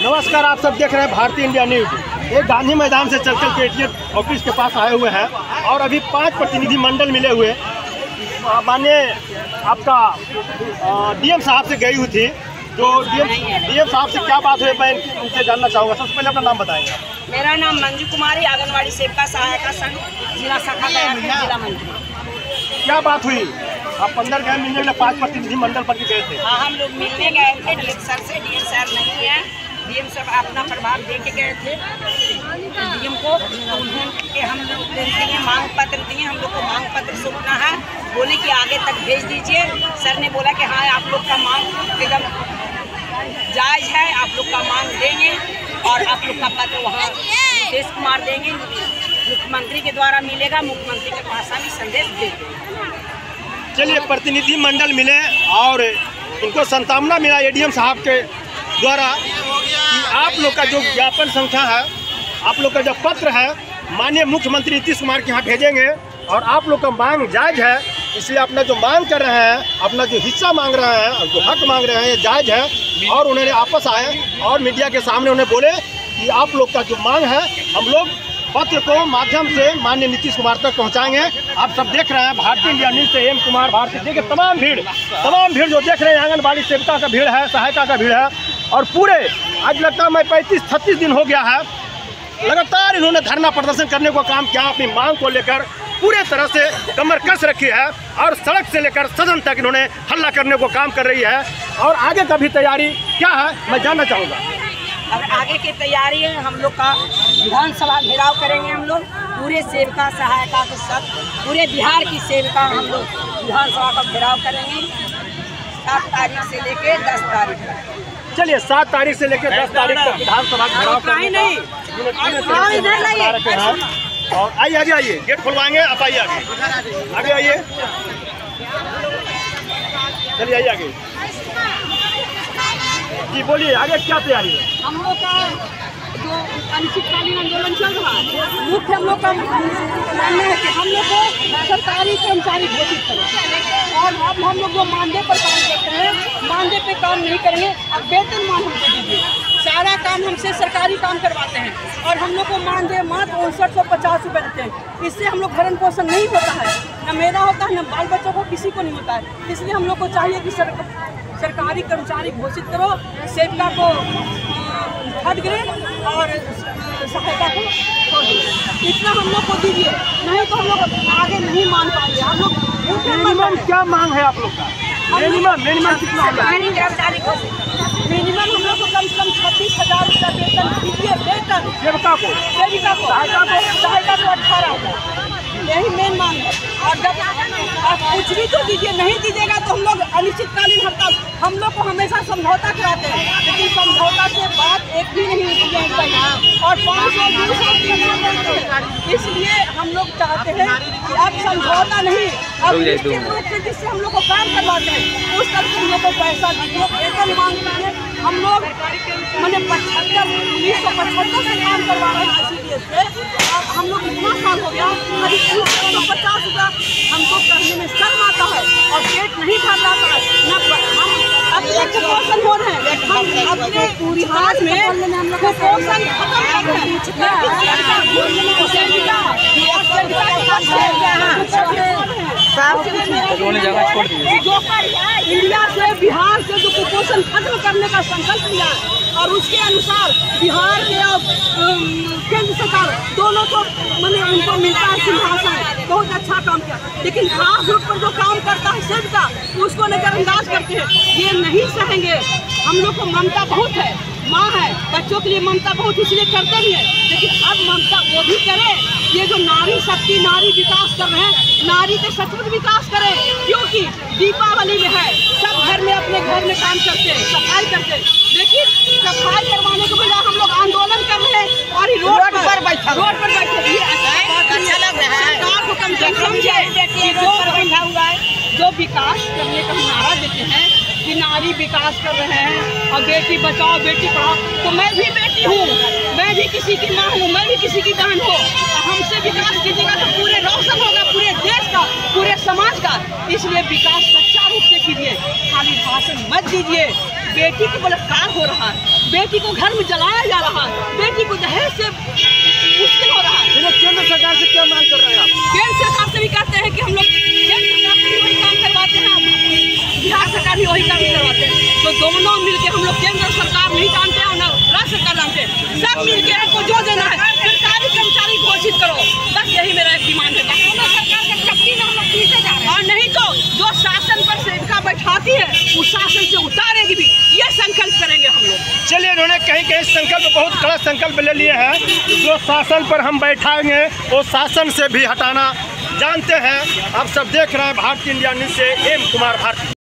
नमस्कार, आप सब देख रहे हैं भारतीय इंडिया न्यूज। एक गांधी मैदान से चल के एटीएम ऑफिस के पास आए हुए हैं और अभी 5 प्रतिनिधि मंडल मिले हुए माननीय आपका डीएम साहब से गई हुई थी। जो डीएम साहब से क्या बात हुई मैं उनसे जानना चाहूँगा। सबसे पहले अपना नाम बताएंगे। मेरा नाम मंजू कुमारी, आंगनबाड़ी सेविका सहायिका संघ जिला शाखा जिला मंत्री। क्या बात हुई? आप 15 गए मिलने में 5 प्रतिनिधि मंडल पर गए थे। हाँ, हम लोग मिलने गए थे डीएम सर से। डीएम सर नहीं है, डीएम सर अपना प्रभाव दे के गए थे डीएम को। उन्होंने हम लोग दिए मांग पत्र दिए, हम लोग को मांग पत्र सौंपना है। बोले कि आगे तक भेज दीजिए। सर ने बोला कि हाँ आप लोग का मांग एकदम जायज है, आप लोग का मांग देंगे और आप लोग का पत्र वहाँ नीतीश कुमार देंगे, मुख्यमंत्री के द्वारा मिलेगा, मुख्यमंत्री के भाषा में संदेश देंगे। चलिए, प्रतिनिधि मंडल मिले और इनको संतावना मिला एडीएम साहब के द्वारा कि आप लोग का जो ज्ञापन संख्या है, आप लोग का जो पत्र है माननीय मुख्यमंत्री नीतीश कुमार के यहाँ भेजेंगे और आप लोग का मांग जायज है। इसलिए अपना जो मांग कर रहे हैं, अपना जो हिस्सा मांग रहे हैं और जो हक मांग रहे हैं, ये जायज है। और उन्होंने आपस आए और मीडिया के सामने उन्हें बोले कि आप लोग का जो मांग है हम लोग पत्र को माध्यम से माननीय नीतीश कुमार तक पहुंचाएंगे। आप सब देख रहे हैं भारतीय इंडिया न्यूज से एम कुमार भारती। देखिए तमाम भीड़ जो देख रहे हैं आंगनबाड़ी सेविका का भीड़ है, सहायिका का भीड़ है। और पूरे आज लगता है मैं 35-36 दिन हो गया है लगातार इन्होंने धरना प्रदर्शन करने को काम किया। अपनी मांग को लेकर पूरे तरह से कमर कस रखी है और सड़क से लेकर सदन तक इन्होंने हल्ला करने को काम कर रही है। और आगे का भी तैयारी क्या है मैं जानना चाहूँगा। और आगे की तैयारी है, हम लोग का विधानसभा घेराव करेंगे। हम लोग पूरे सेविका सहायिका के साथ पूरे बिहार की सेविका हम लोग विधानसभा का घेराव करेंगे 7 तारीख से लेकर 10 तारीख तक। चलिए 7 तारीख से लेकर 10 तारीख तक विधानसभा घेराव करेंगे। और आइए आगे आइए, गेट खुलवाएंगे। आप आइए आगे आइए। चलिए आइए आगे जी, बोलिए आगे क्या तैयारी है? हम लोग का जो अनिश्चितकालीन आंदोलन चल रहा है, मुख्य हम लोग का मानना है कि हम लोग को सरकारी कर्मचारी घोषित करें। और अब हम लोग जो मानदेय पर काम करते हैं, मानदेय पे काम नहीं करेंगे। अब वेतनमान हमको दीजिए। सारा काम हमसे सरकारी काम करवाते हैं और हम लोग को मानदेय मात्र 5950 रुपये देते हैं। इससे हम लोग भरण पोषण नहीं होता है, न मेरा होता है न बाल बच्चों को, किसी को नहीं होता है। इसलिए हम लोग को चाहिए कि सरकारी कर्मचारी घोषित करो, सेविका को थर्ड ग्रेड और सहायता को इतना हम लोग को दीजिए। नहीं तो हम लोग आगे नहीं मान पाएंगे। हम लोग मिनिमम क्या मांग है आप लोग का? मिनिमम कितना होगा? कर्मचारी घोषित मिनिमम हम लोग को कम से कम 36,000 रुपया वेतन दीजिए। वेतन सेविका को सहायता को 18,000, यही मेन मांग है। और जब आप कुछ भी तो दीजिए, नहीं दीजिएगा तो हम लोग अनिश्चितकालीन हड़ताल। हम लोग को हमेशा समझौता कराते हैं, लेकिन समझौता से बात एक भी नहीं होती है और 520 इसलिए हम लोग चाहते हैं कि अब समझौता नहीं, अब निश्चित रूप से जिससे हम लोग को काम करवाते हैं उस तरह से हम लोग को पैसा दीजिए, वेतन मांग लीजिए। हम लोग मैंने 1975 से काम करवा रहे हैं ICDS से। और हम लोग इतना साल हो गया, अभी 50 रुपया हमको करने में शर्म आता है और पेट नहीं भर रहा है। न हम अपने कुपोषण हो रहे हैं, हम अपने बिहार में कुपोषण खत्म कर रहे हैं। इंडिया से बिहार से जो कुपोषण खत्म करने का संकल्प लिया है और उसके अनुसार बिहार के और केंद्र सरकार दोनों को मैंने उनको मिलता है सिंहासन। बहुत अच्छा काम किया, लेकिन खास रूप पर जो काम करता है सेविका उसको नजरअंदाज करते हैं। ये नहीं सहेंगे। हम लोग को ममता बहुत है, माँ है, बच्चों के लिए ममता बहुत इसलिए करते भी है, लेकिन अब ममता वो भी करे। ये जो नारी शक्ति, नारी विकास कर रहे हैं, नारी के सचमुच विकास करें। क्योंकि दीपावली में है, सब घर में अपने घर में काम करते हैं, सफाई करते हैं, लेकिन सफाई करवाने के बजाय हम लोग आंदोलन कर रहे हैं और रोड पर बैठे। ये अच्छा लग रहा है। सरकार को कम से कम समझे जो विकास करने का नारा देते हैं कि नारी विकास कर रहे हैं और बेटी बचाओ बेटी पढ़ाओ, तो मैं भी बेटी हूँ, मैं भी किसी की माँ हूँ, मैं भी किसी की बहन हूँ। हमसे विकास कीजिएगा तो पूरे रोशन होगा, पूरे देश का, पूरे समाज का। इसलिए विकास सच्चा रूप से कीजिए, खाली भाषण मत दीजिए। बेटी को बलात्कार हो रहा है, बेटी को घर में जलाया जा रहा है, बेटी को दहेज से मुश्किल हो रहा है। केंद्र सरकार से क्या मांग कर रहे हैं आप? केंद्र सरकार से भी कहते हैं कि हम लोग केंद्र सरकार से भी वही काम करवाते हैं, बिहार सरकार भी वही काम करवाते हैं। तो दोनों मिलके हम लोग केंद्र सरकार नहीं जानते हैं और न राज्य सरकार जानते हैं, सब मिलके हमको जो देना है सरकारी कर्मचारी घोषित करो, बस यही मेरा एक डिमांड है। और नहीं तो जो शासन पर सेविका बैठाती है उस शासन से उतारेगी भी, ये संकल्प करेंगे हम लोग। चलिए, उन्होंने कहीं कहीं संकल्प, बहुत कड़ा संकल्प ले लिए हैं, जो शासन पर हम बैठाएंगे वो शासन से भी हटाना जानते हैं। आप सब देख रहे हैं भारतीय इंडिया न्यूज़ से एम कुमार भारती।